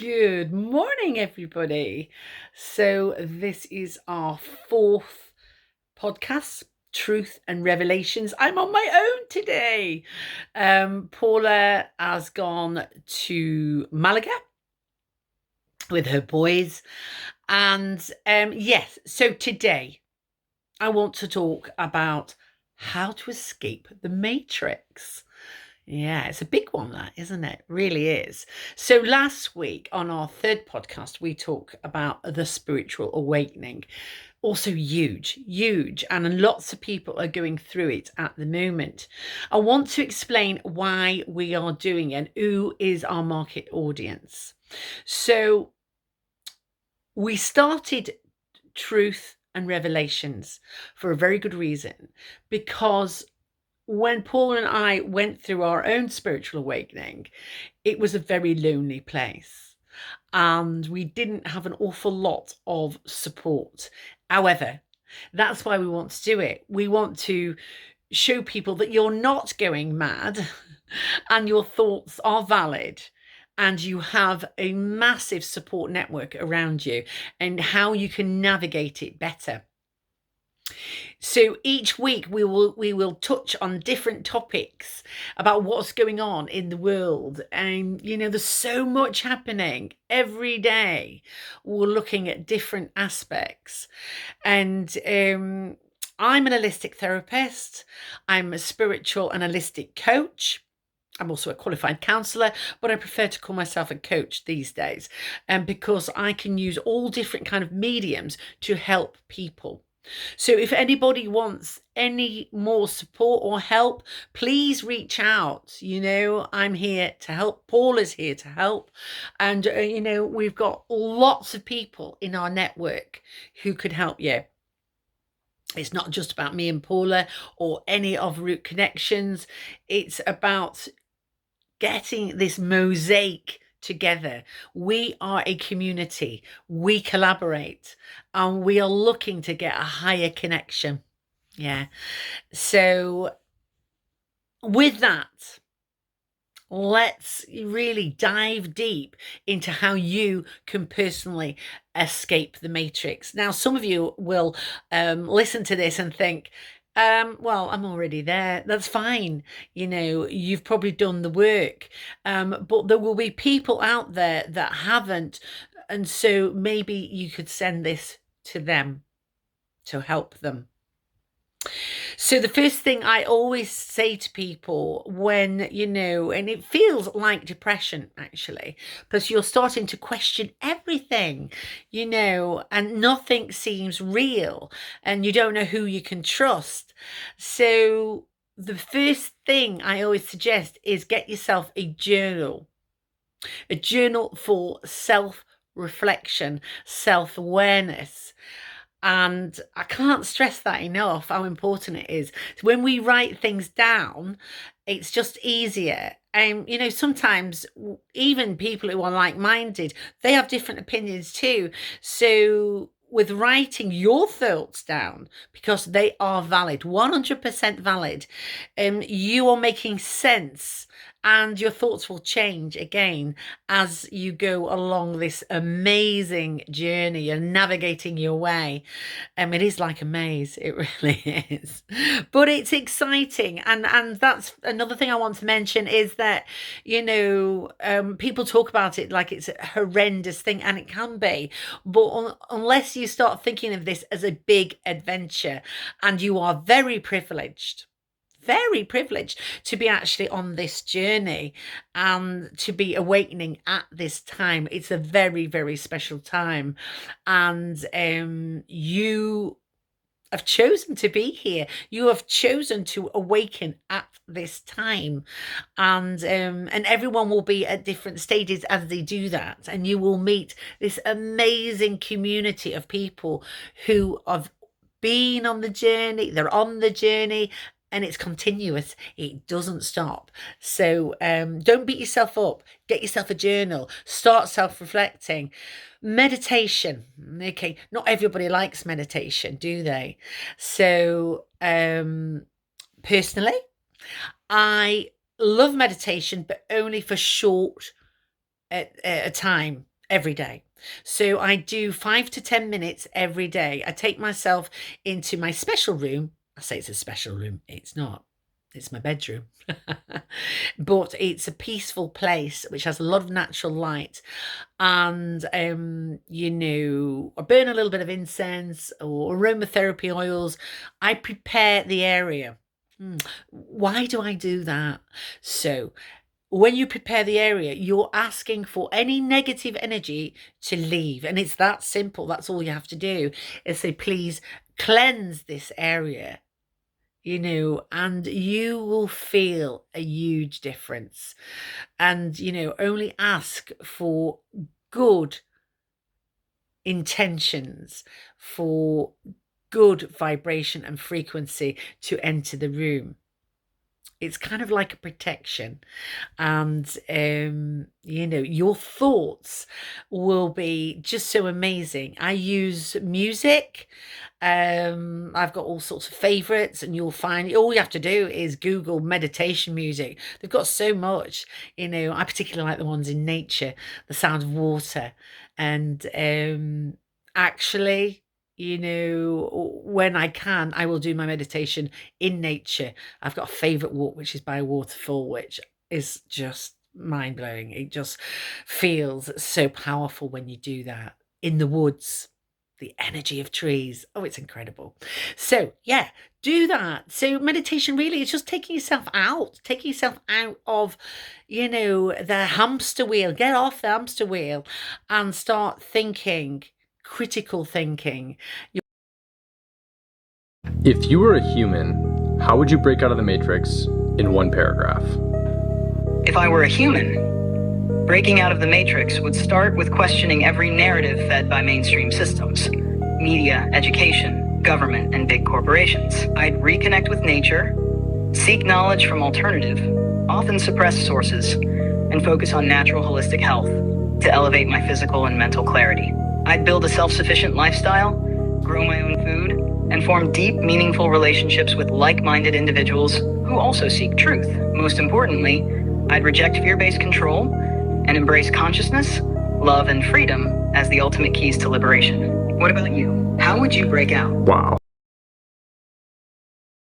Good morning, everybody. So, this is our fourth podcast, Truth and Revelations. I'm on my own today. Paula has gone to Malaga with her boys. And yes, so today I want to talk about how to escape the matrix. Yeah, it's a big one, that, isn't it? Really is. So last week on our third podcast, we talked about the spiritual awakening. Also huge, and lots of people are going through it at the moment. I want to explain why we are doing it and who is our market audience. So we started Truth and Revelations for a very good reason, because when Paul and I went through our own spiritual awakening, it was a very lonely place and we didn't have an awful lot of support. However, that's why we want to do it. We want to show people that you're not going mad and your thoughts are valid and you have a massive support network around you and how you can navigate it better. So each week we will touch on different topics about what's going on in the world. And there's so much happening every day. We're looking at different aspects. And I'm an holistic therapist. I'm a spiritual and holistic coach. I'm also a qualified counsellor, but I prefer to call myself a coach these days, because I can use all different kind of mediums to help people. So if anybody wants any more support or help, please reach out. I'm here to help. Paul is here to help. And, we've got lots of people in our network who could help you. It's not just about me and Paula or any of Root Connections. It's about getting this mosaic together. We are a community. We collaborate and we are looking to get a higher connection. Yeah. So with that, let's really dive deep into how you can personally escape the matrix. Now, some of you will listen to this and think, well, I'm already there. That's fine. You've probably done the work. But there will be people out there that haven't. And so maybe you could send this to them to help them. So the first thing I always say to people when, and it feels like depression actually, because you're starting to question everything, and nothing seems real and you don't know who you can trust. So the first thing I always suggest is get yourself a journal for self-reflection, self-awareness. And I can't stress that enough, how important it is. When we write things down, it's just easier. Sometimes even people who are like-minded, they have different opinions too. So with writing your thoughts down, because they are valid, 100% valid, you are making sense and your thoughts will change again as you go along this amazing journey and navigating your way. It is like a maze, it really is, but it's exciting. And that's another thing I want to mention is that people talk about it like it's a horrendous thing, and it can be, but unless you start thinking of this as a big adventure, and you are very privileged to be actually on this journey and to be awakening at this time. It's a very, very special time. And you have chosen to be here. You have chosen to awaken at this time. And everyone will be at different stages as they do that. And you will meet this amazing community of people who have been on the journey, they're on the journey, and it's continuous. It doesn't stop. So don't beat yourself up. Get yourself a journal. Start self-reflecting. Meditation. Okay, not everybody likes meditation, do they? So personally, I love meditation, but only for short at a time. every day. So I do 5 to 10 minutes every day. I take myself into my special room. I say it's a special room. It's not. It's my bedroom. But it's a peaceful place which has a lot of natural light. And, you know, I burn a little bit of incense or aromatherapy oils. I prepare the area. Why do I do that? So, when you prepare the area, you're asking for any negative energy to leave. And it's that simple. That's all you have to do is say, please cleanse this area, you know, and you will feel a huge difference. And, you know, only ask for good intentions, for good vibration and frequency to enter the room. It's kind of like a protection. And, you know, your thoughts will be just so amazing. I use music. I've got all sorts of favorites, and you'll find all you have to do is Google meditation music. They've got so much, you know. I particularly like the ones in nature, the sound of water. And actually, you know, when I can, I will do my meditation in nature. I've got a favorite walk, which is by a waterfall, which is just mind-blowing. It just feels so powerful when you do that in the woods. The energy of trees. Oh, it's incredible. So yeah, do that. So meditation really is just taking yourself out of, you know, the hamster wheel. Get off the hamster wheel and start thinking, critical thinking. If you were a human, how would you break out of the Matrix in one paragraph? If I were a human, breaking out of the Matrix would start with questioning every narrative fed by mainstream systems, media, education, government, and big corporations. I'd reconnect with nature, seek knowledge from alternative, often suppressed sources, and focus on natural holistic health to elevate my physical and mental clarity. I'd build a self-sufficient lifestyle, grow my own food, and form deep, meaningful relationships with like-minded individuals who also seek truth. Most importantly, I'd reject fear-based control and embrace consciousness, love, and freedom as the ultimate keys to liberation. What about you? How would you break out? Wow.